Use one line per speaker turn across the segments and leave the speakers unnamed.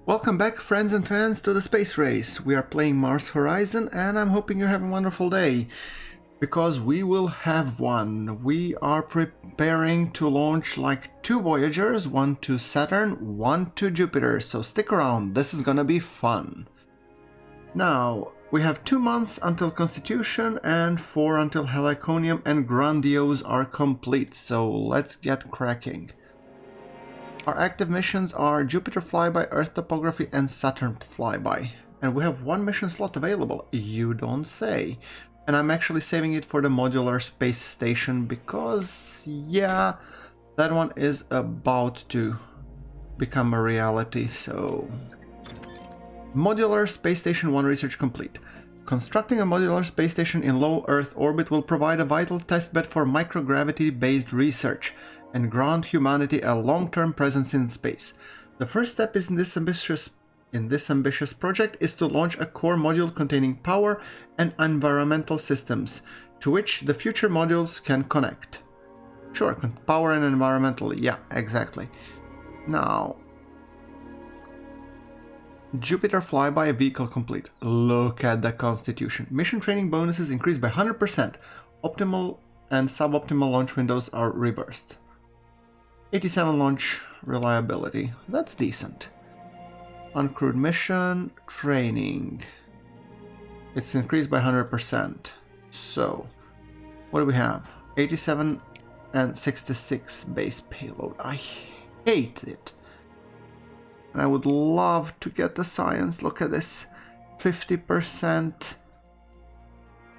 Welcome back, friends and fans, to the Space Race. We are playing Mars Horizon and I'm hoping you have a wonderful day. Because we will have one. We are preparing to launch like 2 Voyagers, one to Saturn, one to Jupiter. So stick around, this is gonna be fun. Now, we have 2 months until Constitution and 4 until Heliconium and Grandiose are complete. So let's get cracking. Our active missions are Jupiter Flyby, Earth Topography and Saturn Flyby. And we have 1 mission slot available, you don't say. And I'm actually saving it for the modular space station because, yeah, that one is about to become a reality, so... Modular Space Station 1 research complete. Constructing a modular space station in low Earth orbit will provide a vital testbed for microgravity-based research and grant humanity a long-term presence in space. The first step in this ambitious project is to launch a core module containing power and environmental systems, to which the future modules can connect. Sure, power and environmental, yeah, exactly. Now, Jupiter Flyby vehicle complete. Look at the Constitution. Mission training bonuses increased by 100%. Optimal and suboptimal launch windows are reversed. 87 launch reliability. That's decent. Uncrewed mission training. It's increased by 100%. So, what do we have? 87 and 66 base payload. I hate it. And I would love to get the science. Look at this. 50%.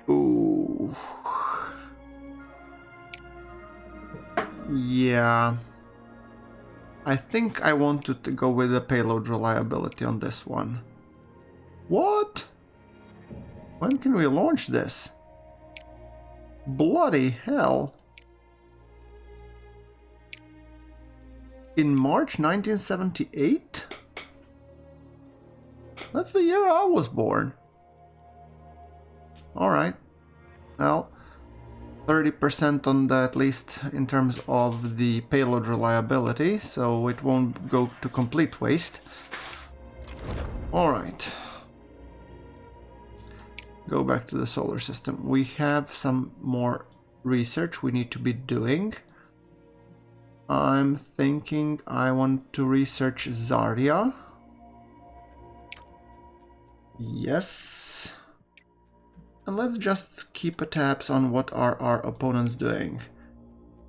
Ooh. Yeah. I think I wanted to go with the payload reliability on this one. What? When can we launch this? Bloody hell. In March 1978? That's the year I was born. Alright. Well, 30% on the, at least in terms of the payload reliability, so it won't go to complete waste. Alright. Go back to the solar system. We have some more research we need to be doing. I'm thinking I want to research Zarya. Yes. And let's just keep a tabs on what are our opponents doing.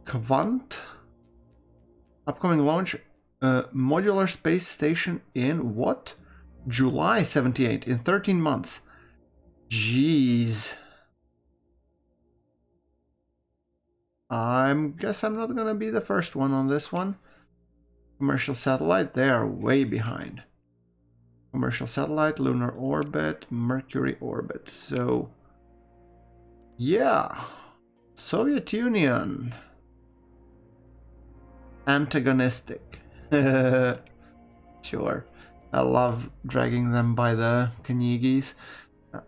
Kvant. Upcoming launch. Modular space station in what? July 78, in 13 months. Jeez. Guess I'm not gonna be the first one on this one. Commercial satellite, they are way behind. Commercial satellite, lunar orbit, Mercury orbit. So, yeah. Soviet Union. Antagonistic. Sure. I love dragging them by the Kanigis.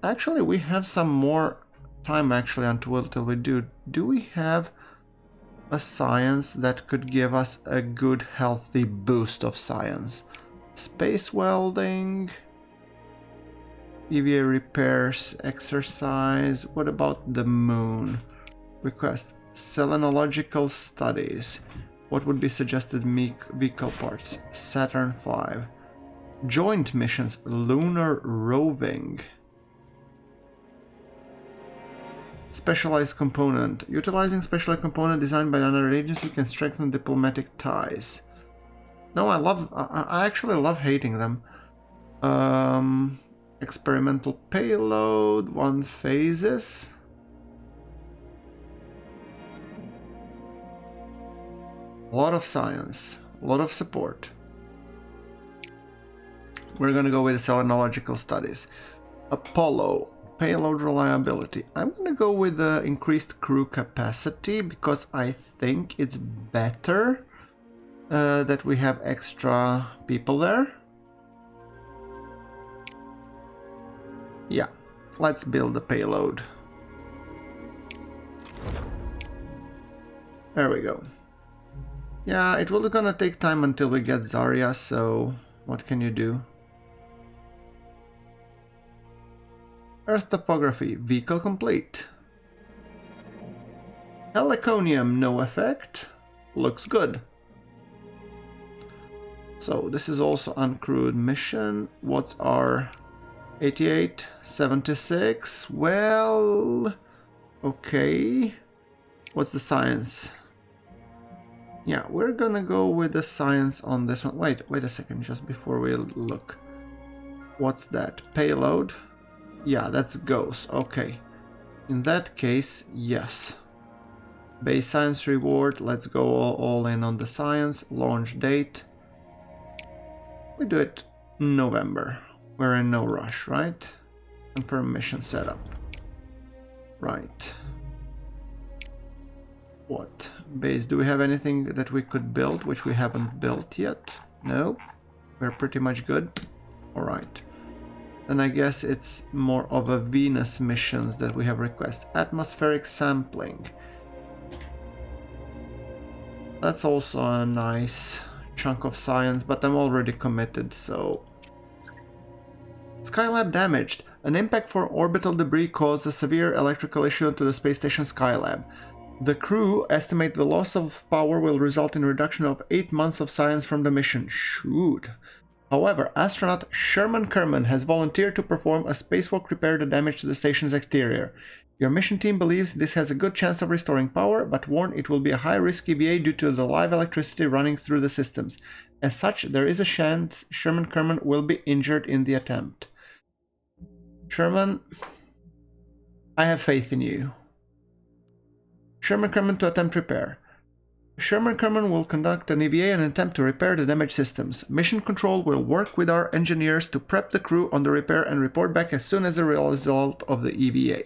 Actually, we have some more time actually until we do. Do we have a science that could give us a good healthy boost of science? Space welding, EVA repairs, exercise. What about the moon? Request selenological studies. What would be suggested vehicle parts? Saturn 5. Joint missions, lunar roving. Specialized component. Utilizing specialized component designed by another agency can strengthen diplomatic ties. No, I actually love hating them. Experimental payload, 1 phases. A lot of science, a lot of support. We're gonna go with selenological studies. Apollo. Payload reliability. I'm gonna go with the increased crew capacity because I think it's better that we have extra people there. Yeah, let's build the payload. There we go. Yeah, it will gonna take time until we get Zarya, so what can you do? Earth topography, vehicle complete. Heliconium, no effect. Looks good. So this is also uncrewed mission. What's our 88, 76? Well, okay. What's the science? Yeah, we're gonna go with the science on this one. Wait a second, just before we look. What's that? Payload? Yeah, that's GOES. Okay. In that case, yes. Base science reward. Let's go all in on the science. Launch date. We do it November. We're in no rush, right? Confirm mission setup. Right. What? Base. Do we have anything that we could build, which we haven't built yet? No. We're pretty much good. Alright. Then I guess it's more of a Venus missions that we have requests. Atmospheric sampling. That's also a nice chunk of science, but I'm already committed, so... Skylab damaged. An impact for orbital debris caused a severe electrical issue to the space station Skylab. The crew estimate the loss of power will result in a reduction of 8 months of science from the mission. Shoot. However, astronaut Sherman Kerman has volunteered to perform a spacewalk to repair the damage to the station's exterior. Your mission team believes this has a good chance of restoring power, but warn it will be a high-risk EVA due to the live electricity running through the systems. As such, there is a chance Sherman Kerman will be injured in the attempt. Sherman, I have faith in you. Sherman Kerman to attempt repair. Sherman Kerman will conduct an EVA and attempt to repair the damaged systems. Mission Control will work with our engineers to prep the crew on the repair and report back as soon as the result of the EVA.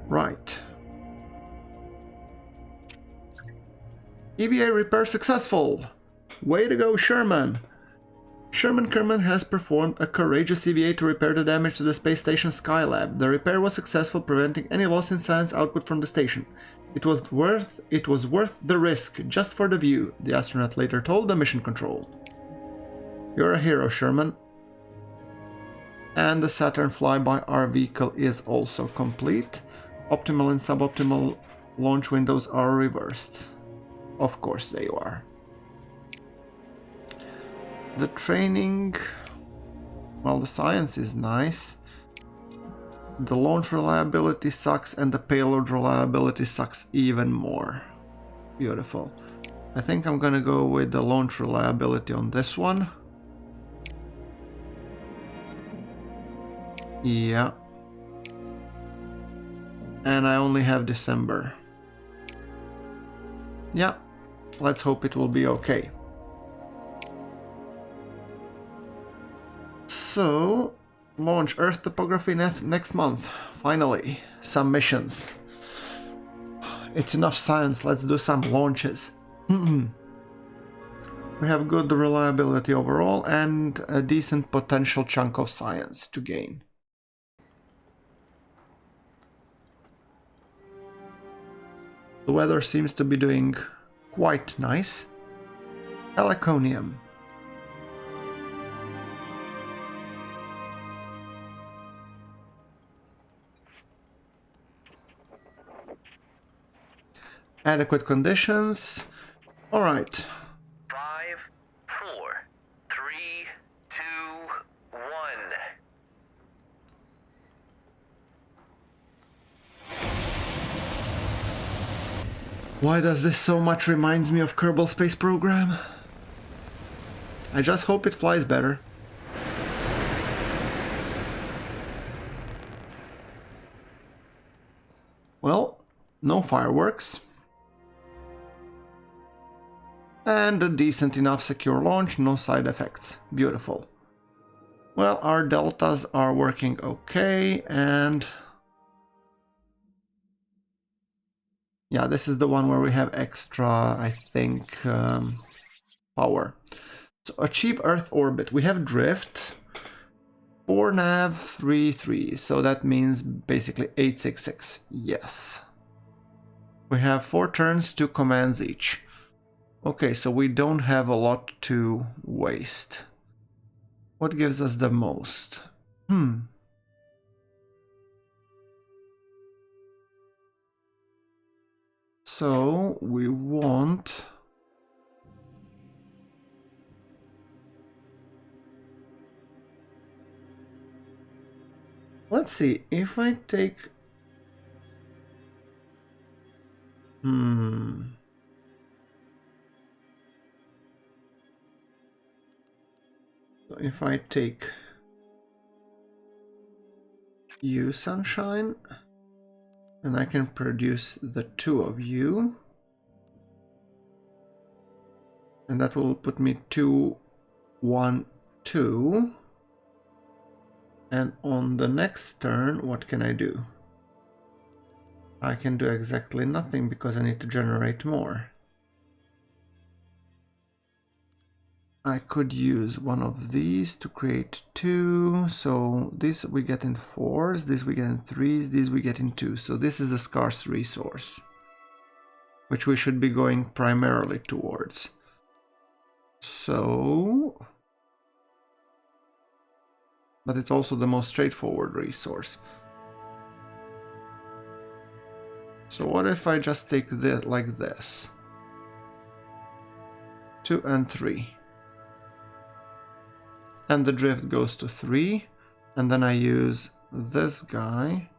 Right. EVA repair successful! Way to go, Sherman! Sherman Kerman has performed a courageous EVA to repair the damage to the space station Skylab. The repair was successful, preventing any loss in science output from the station. It was worth the risk, just for the view, the astronaut later told the Mission Control. You're a hero, Sherman. And the Saturn Flyby, our vehicle, is also complete. Optimal and suboptimal launch windows are reversed. Of course they are. The training... well, the science is nice. The launch reliability sucks and the payload reliability sucks even more. Beautiful. I think I'm gonna go with the launch reliability on this one. Yeah. And I only have December. Yeah. Let's hope it will be okay. So, launch Earth topography next month. Finally, some missions. It's enough science, let's do some launches. We have good reliability overall and a decent potential chunk of science to gain. The weather seems to be doing quite nice. Heliconium. Adequate conditions. All right.
5, 4, 3, 2, 1.
Why does this so much reminds me of Kerbal Space Program? I just hope it flies better. Well, no fireworks. And a decent enough secure launch, no side effects. Beautiful. Well, our deltas are working okay, and... yeah, this is the one where we have extra, I think, power. So, achieve Earth orbit. We have drift. 4 nav, 3, 3. So that means basically 866. Yes. We have 4 turns, 2 commands each. Okay, so we don't have a lot to waste. What gives us the most? So we want... Let's see, if I take... So if I take you, Sunshine, and I can produce the two of you, and that will put me 2, 1, 2. And on the next turn, what can I do? I can do exactly nothing because I need to generate more. I could use one of these to create 2. So this we get in 4s, this we get in 3s, this we get in 2s. So this is the scarce resource, which we should be going primarily towards. So... But it's also the most straightforward resource. So what if I just take this like this? 2 and 3. And the drift goes to 3. And then I use this guy.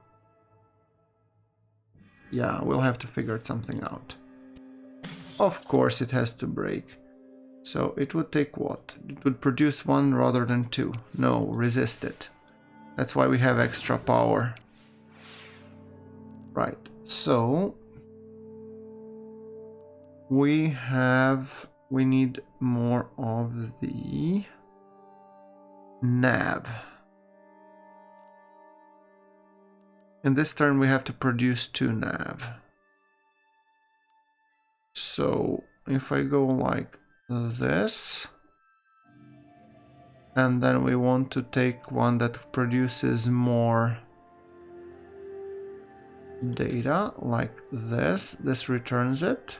Yeah, we'll have to figure something out. Of course it has to break. So it would take what? It would produce 1 rather than 2. No, resist it. That's why we have extra power. Right, so we need more of the nav. In this turn we have to produce 2 nav. So if I go like this, and then we want to take one that produces more data like this returns it,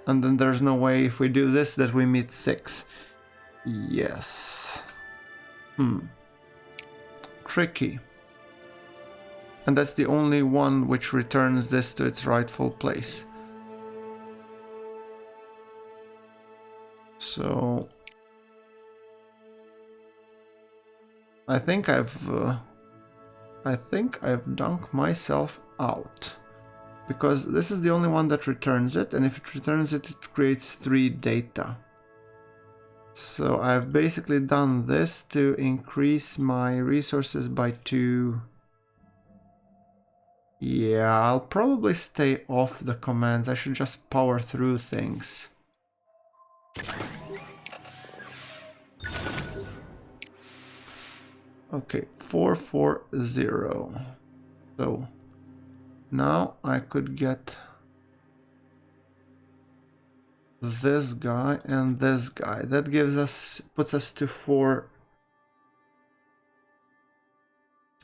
and then there's no way if we do this that we meet 6. Yes. Tricky. And that's the only one which returns this to its rightful place. So I think I've dunked myself out, because this is the only one that returns it, and if it returns it, it creates 3 data. So I've basically done this to increase my resources by 2. Yeah, I'll probably stay off the commands. I should just power through things. Okay, 440. So now I could get this guy and this guy. That puts us to 4.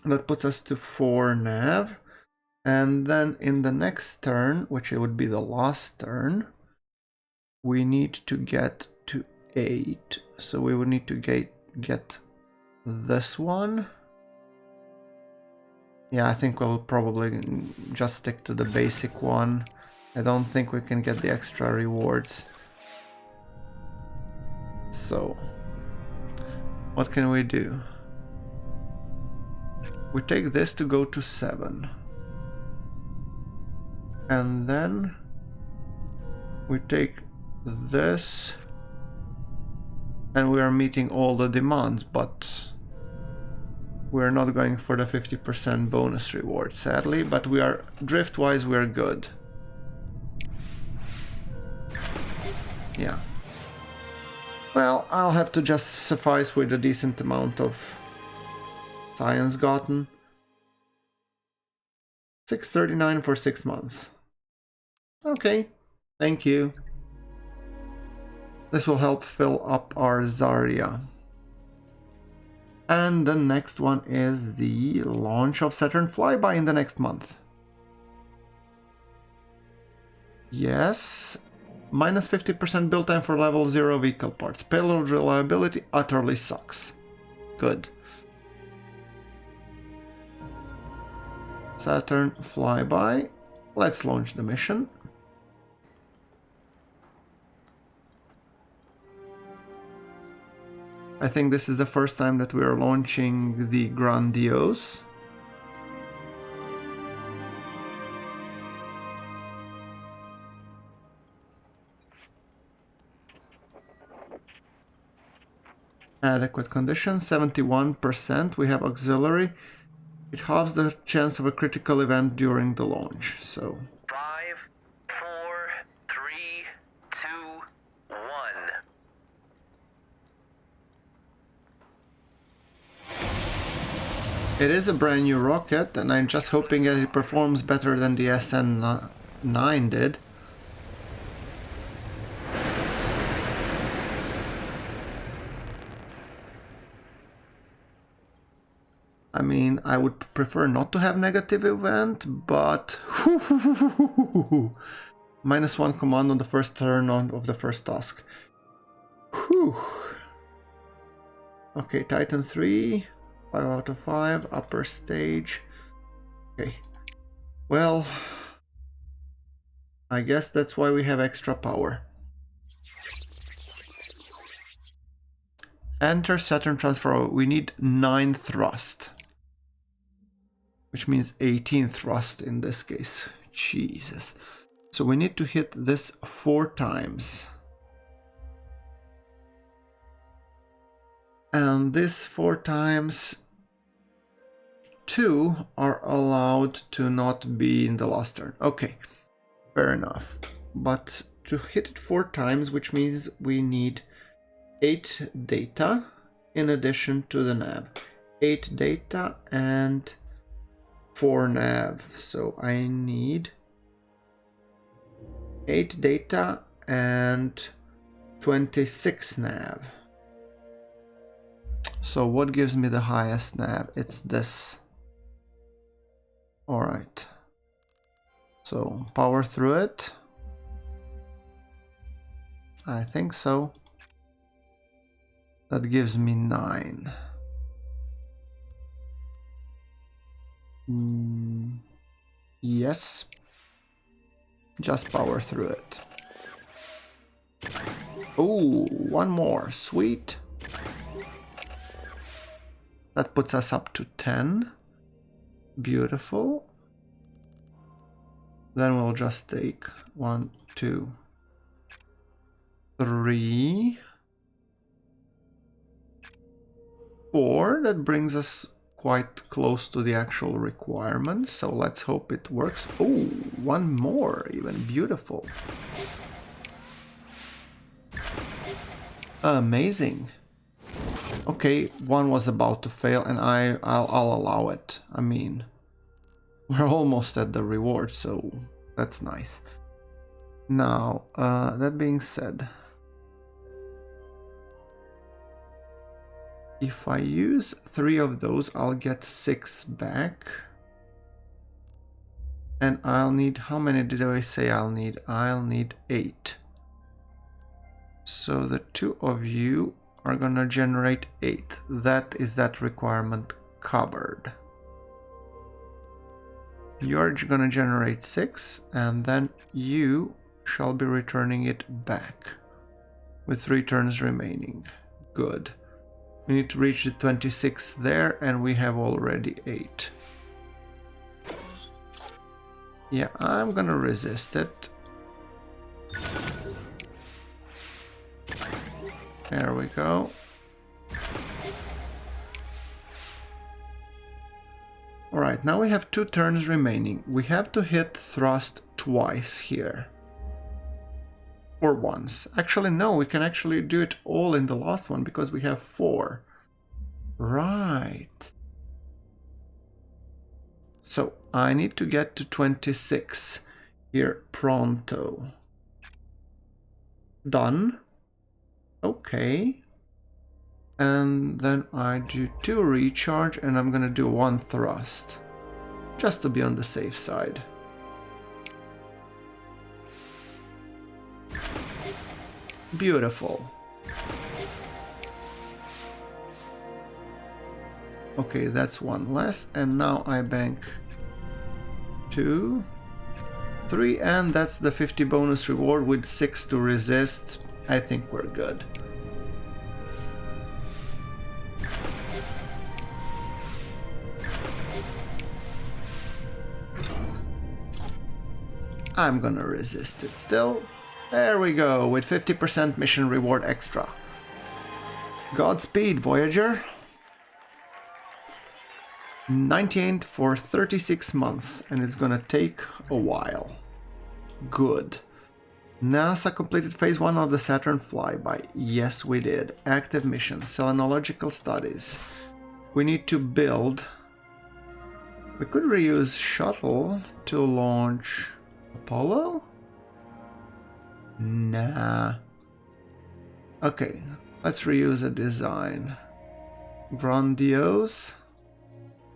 That puts us to 4 nav. And then in the next turn, which it would be the last turn, we need to get to 8. So we would need to get this one. Yeah, I think we'll probably just stick to the basic one. I don't think we can get the extra rewards. So, what can we do? We take this to go to 7. And then we take this, and we are meeting all the demands, but we're not going for the 50% bonus reward, sadly, but we are, drift-wise, we're good. Yeah. Well, I'll have to just suffice with a decent amount of science gotten. 639 for 6 months. Okay, thank you. This will help fill up our Zarya. And the next one is the launch of Saturn Flyby in the next month. Yes. Minus 50% build time for level 0 vehicle parts. Payload reliability utterly sucks. Good. Saturn Flyby. Let's launch the mission. I think this is the first time that we are launching the Grandiose. Adequate conditions, 71%. We have auxiliary. It halves the chance of a critical event during the launch, so...
5, 4, 3, 2, 1.
It is a brand new rocket, and I'm just hoping that it performs better than the SN9 did. I mean, I would prefer not to have negative event, but -1 command on the first turn of the first task. Whew. Okay, Titan 3, 5 out of 5, upper stage. Okay, well, I guess that's why we have extra power. Enter Saturn transfer. We need 9 thrust. Which means 18 thrust in this case. Jesus. So we need to hit this 4 times. And this 4 times, 2 are allowed to not be in the last turn. Okay, fair enough. But to hit it 4 times, which means we need 8 data in addition to the nav. 8 data and 4 nav, so I need 8 data and 26 nav. So what gives me the highest nav? It's this. Alright. So power through it. I think so. That gives me 9. Yes. Just power through it. Oh, 1 more. Sweet. That puts us up to 10. Beautiful. Then we'll just take 1, 2, 3, 4. That brings us quite close to the actual requirements, so let's hope it works. Oh, 1 more, even. Beautiful. Amazing. Okay, 1 was about to fail, and I'll allow it. I mean, we're almost at the reward, so that's nice. Now, that being said, if I use 3 of those, I'll get 6 back. And I'll need, how many did I say I'll need? I'll need 8. So the 2 of you are gonna generate 8. That is that requirement covered. You're gonna generate 6, and then you shall be returning it back with 3 turns remaining. Good. We need to reach the 26 there, and we have already 8. Yeah, I'm gonna resist it. There we go. Alright, now we have 2 turns remaining. We have to hit thrust twice here. Or once. Actually, no, we can actually do it all in the last one because we have 4. Right. So I need to get to 26 here pronto. Done. Okay. And then I do 2 recharge, and I'm gonna do 1 thrust. Just to be on the safe side. Beautiful. Okay, that's 1 less, and now I bank 2, 3, and that's the 50 bonus reward with 6 to resist. I think we're good. I'm gonna resist it still. There we go, with 50% mission reward extra. Godspeed, Voyager. 98 for 36 months, and it's gonna take a while. Good. NASA completed phase 1 of the Saturn flyby. Yes, we did. Active mission, selenological studies. We need to build. We could reuse shuttle to launch Apollo? Nah. Okay, let's reuse a design. Grandiose.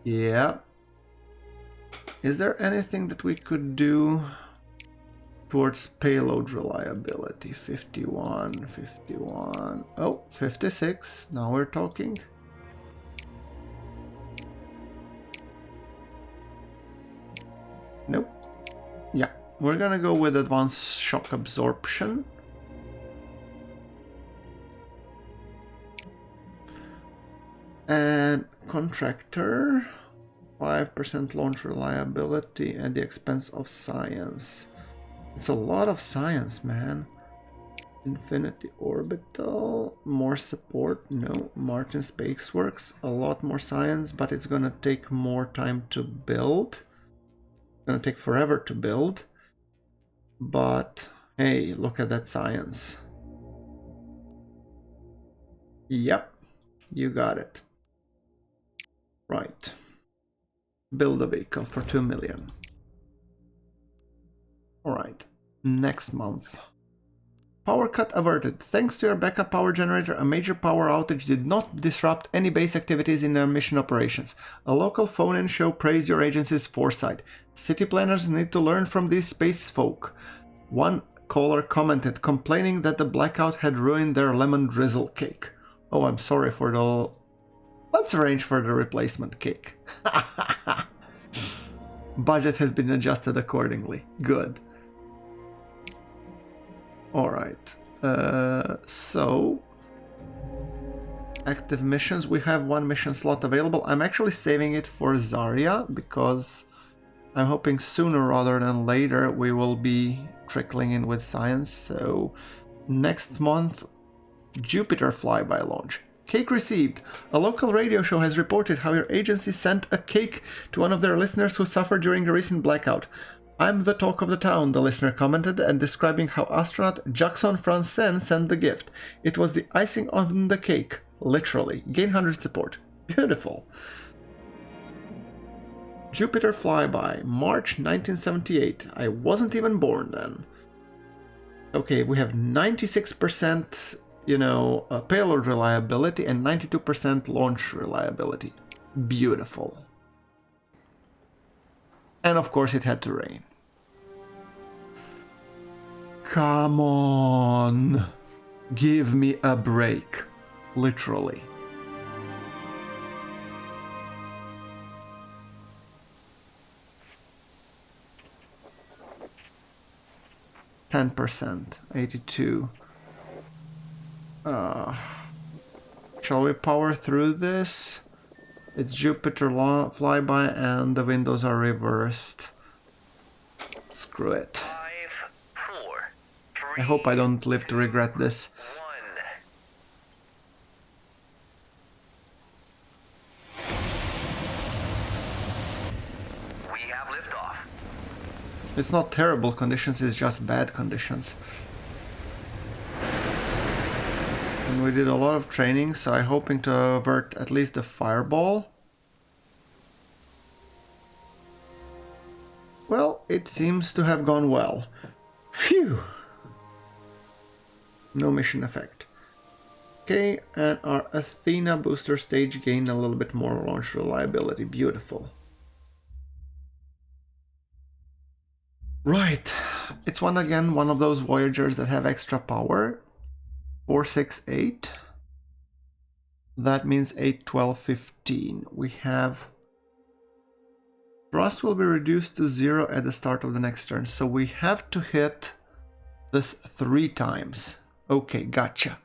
Yeah. Is there anything that we could do towards payload reliability? 51, 51. Oh, 56. Now we're talking. Nope. Yeah, we're gonna go with advanced shock absorption. And contractor, 5% launch reliability at the expense of science. It's a lot of science, man. Infinity orbital, more support. No, Martin Spaceworks, a lot more science, but it's gonna take more time to build. It's gonna take forever to build. But hey, look at that science. Yep, you got it. Right. Build a vehicle for 2 million. Alright, next month. Power cut averted. Thanks to your backup power generator, a major power outage did not disrupt any base activities in their mission operations. A local phone-in show praised your agency's foresight. City planners need to learn from these space folk. One caller commented, complaining that the blackout had ruined their lemon drizzle cake. Oh, I'm sorry for the... Let's arrange for the replacement cake. Budget has been adjusted accordingly. Good. Alright. So... Active missions. We have 1 mission slot available. I'm actually saving it for Zarya because I'm hoping sooner rather than later we will be trickling in with science. So next month, Jupiter flyby launch. Cake received. A local radio show has reported how your agency sent a cake to one of their listeners who suffered during the recent blackout. I'm the talk of the town, the listener commented, and describing how astronaut Jackson Francen sent the gift. It was the icing on the cake, literally. Gain 100 support. Beautiful. Jupiter flyby, March 1978. I wasn't even born then. Okay, we have 96%, payload reliability and 92% launch reliability. Beautiful. And of course it had to rain. Come on. Give me a break. Literally. %, 82. Shall we power through this? It's Jupiter flyby and the windows are reversed. Screw it.
5, 4, 3,
I hope I don't live to regret this.
1. We have liftoff.
It's not terrible conditions, it's just bad conditions. And we did a lot of training, so I'm hoping to avert at least the fireball. Well, it seems to have gone well. Phew! No mission effect. Okay, and our Athena booster stage gained a little bit more launch reliability. Beautiful. Right, it's one of those Voyagers that have extra power. 4, 6, 8. That means 8, 12, 15. We have Thrust will be reduced to 0 at the start of the next turn. So we have to hit this 3 times. Okay, gotcha.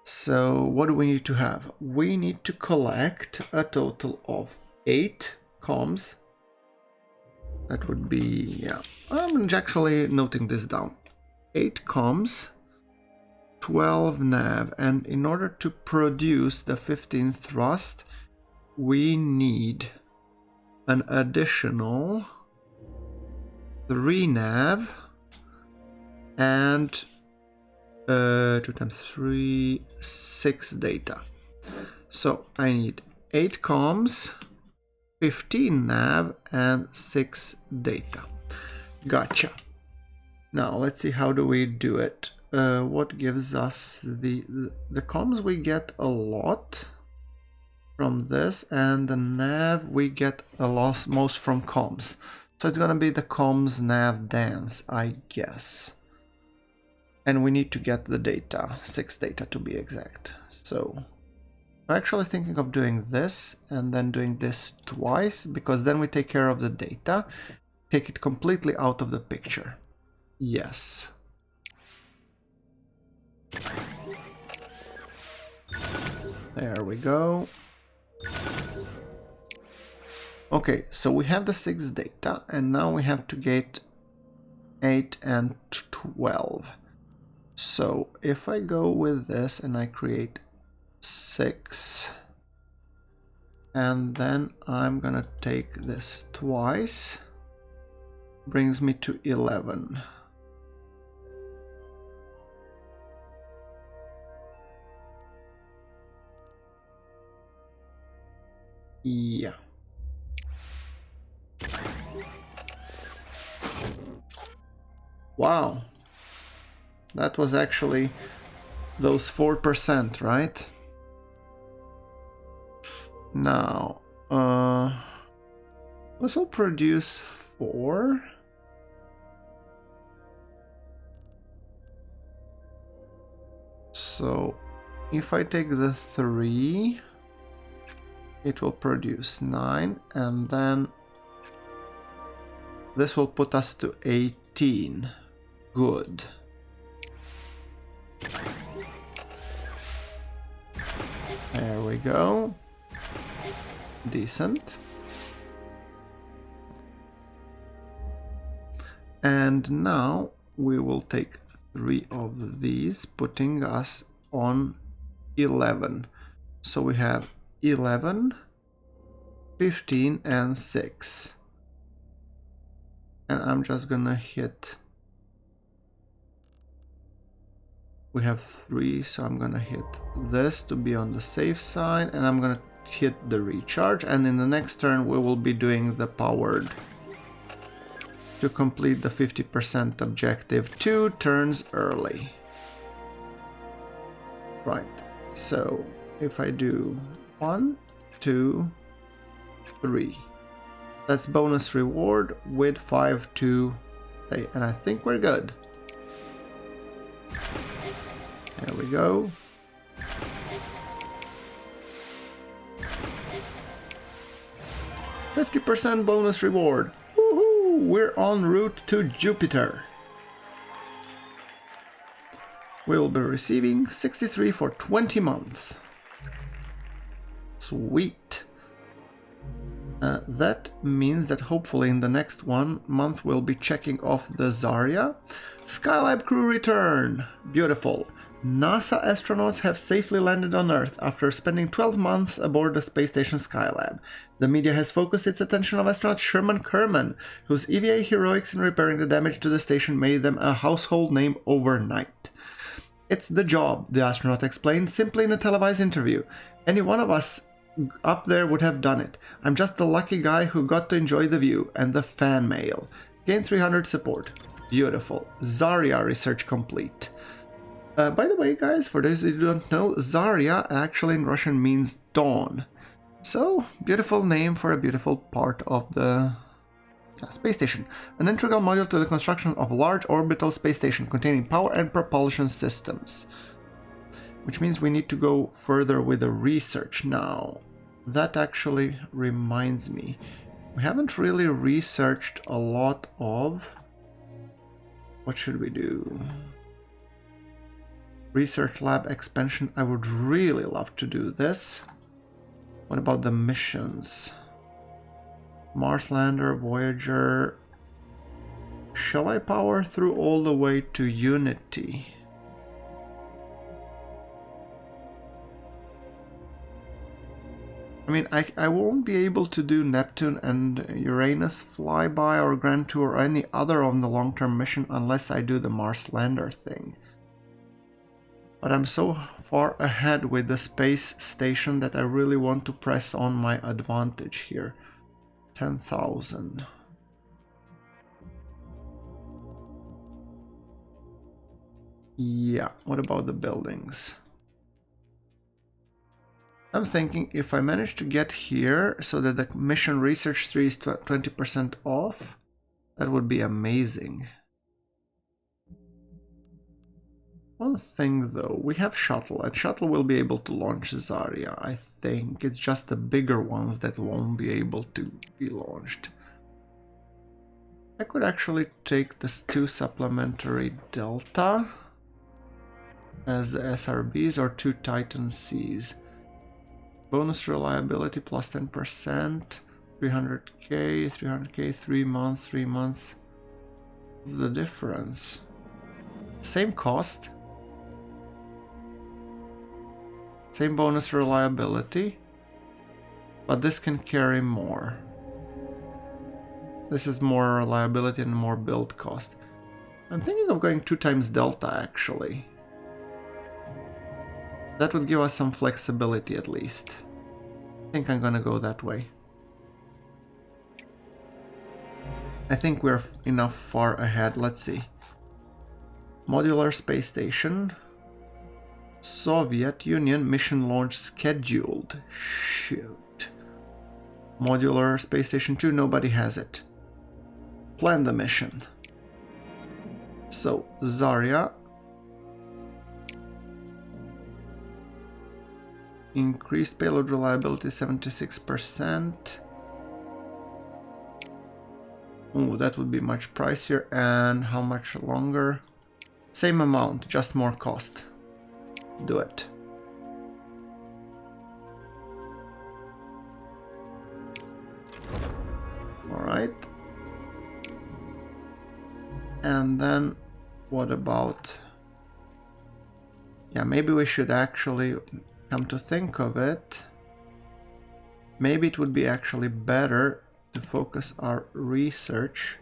So what do we need to have? We need to collect a total of 8 comms. That would be, yeah, I'm actually noting this down. 8 comms, 12 nav, and in order to produce the 15 thrust, we need an additional 3 nav and 2 times 3, 6 data. So I need 8 comms, 15 nav, and 6 data. Gotcha. Now let's see, how do we do it? What gives us the comms? We get a lot from this, and the nav we get a lot most from comms. So it's gonna be the comms nav dance, I guess. And we need to get the data, 6 data to be exact. So I'm actually thinking of doing this and then doing this twice, because then we take care of the data, take it completely out of the picture. Yes. There we go. Okay, so we have the 6 data, and now we have to get 8 and 12. So if I go with this and I create 6, and then I'm gonna take this twice, brings me to 11. Yeah. Wow. That was actually those 4%, right? Now, this will produce 4. So if I take the 3, it will produce 9, and then this will put us to 18. Good. There we go. Decent. And now we will take 3 of these, putting us on 11. So we have 11, 15, and 6. And I'm just gonna hit. We have 3, so I'm gonna hit this to be on the safe side, and I'm gonna hit the recharge, and in the next turn we will be doing the powered to complete the 50% objective 2 turns early. Right, so if I do 1, 2, 3, that's bonus reward with 5 to, and I think we're good. There we go. $50% bonus reward. Woohoo! We're en route to Jupiter. We will be receiving 63 for 20 months. Sweet. That means that hopefully in the next 1 month we'll be checking off the Zarya. Skylab crew return. Beautiful. NASA astronauts have safely landed on Earth after spending 12 months aboard the space station Skylab. The media has focused its attention on astronaut Sherman Kerman, whose EVA heroics in repairing the damage to the station made them a household name overnight. It's the job, the astronaut explained simply in a televised interview. Any one of us up there would have done it. I'm just the lucky guy who got to enjoy the view and the fan mail. Gain 300 support. Beautiful. Zarya research complete. By the way, guys, for those who don't know, Zarya actually in Russian means dawn. So, beautiful name for a beautiful part of the space station. An integral module to the construction of a large orbital space station containing power and propulsion systems. Which means we need to go further with the research now. That actually reminds me. We haven't really researched a lot of... What should we do? Research lab expansion. I would really love to do this. What about the missions? Mars Lander, Voyager. Shall I power through all the way to Unity? I mean, I won't be able to do Neptune and Uranus flyby or Grand Tour or any other on the long-term mission unless I do the Mars Lander thing. But I'm so far ahead with the space station that I really want to press on my advantage here. 10,000. Yeah, what about the buildings? I'm thinking if I manage to get here so that the mission research 3 is 20% off, that would be amazing. One thing though, we have shuttle, and shuttle will be able to launch Zarya, I think. It's just the bigger ones that won't be able to be launched. I could actually take this 2 supplementary Delta as the SRBs or 2 Titan Cs. Bonus reliability plus 10%, 300k, 300k, 3 months, 3 months. What's the difference? Same cost. Same bonus reliability. But this can carry more. This is more reliability and more build cost. I'm thinking of going 2 times Delta actually. That would give us some flexibility at least. I think I'm gonna go that way. I think we're enough far ahead. Let's see. Modular space station. Soviet Union mission launch scheduled. Shoot. Modular space station 2, nobody has it. Plan the mission. So, Zarya. Increased payload reliability 76%. Oh, that would be much pricier. And how much longer? Same amount, just more cost. Do it. Alright. And then what about... Yeah, maybe we should actually... Come to think of it, maybe it would be actually better to focus our research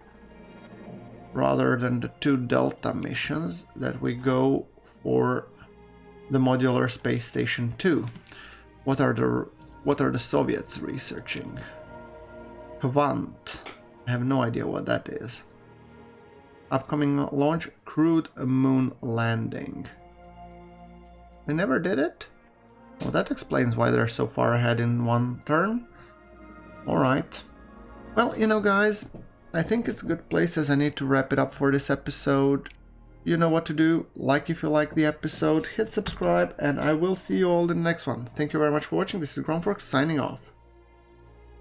rather than the 2 Delta missions that we go for the modular space station 2. What are the Soviets researching? Kvant. I have no idea what that is. Upcoming launch, crewed moon landing. They never did it? Well, that explains why they're so far ahead in 1 turn. Alright. Well, you know guys, I think it's a good place as I need to wrap it up for this episode. You know what to do. Like if you like the episode, hit subscribe, and I will see you all in the next one. Thank you very much for watching. This is GrunfWorks signing off.